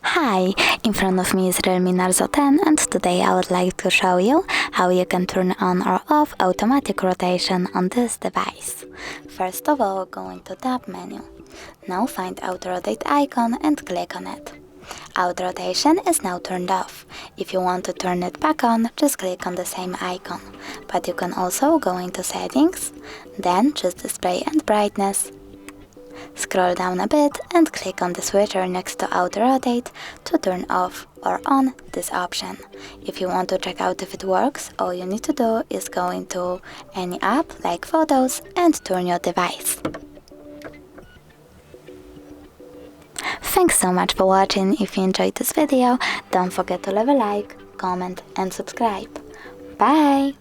Hi, in front of me is REALME Narzo 10 and today I would like to show you how you can turn on or off automatic rotation on this device. First of all, go into Tab menu. Now find Auto Rotate icon and click on it. Auto Rotation is now turned off. If you want to turn it back on, just click on the same icon. But you can also go into Settings, then choose Display and Brightness. Scroll down a bit and click on the switcher next to Auto Rotate to turn off or on this option. If you want to check out if it works, all you need to do is go into any app like Photos and turn your device. Thanks so much for watching. If you enjoyed this video, don't forget to leave a like, comment and subscribe. Bye!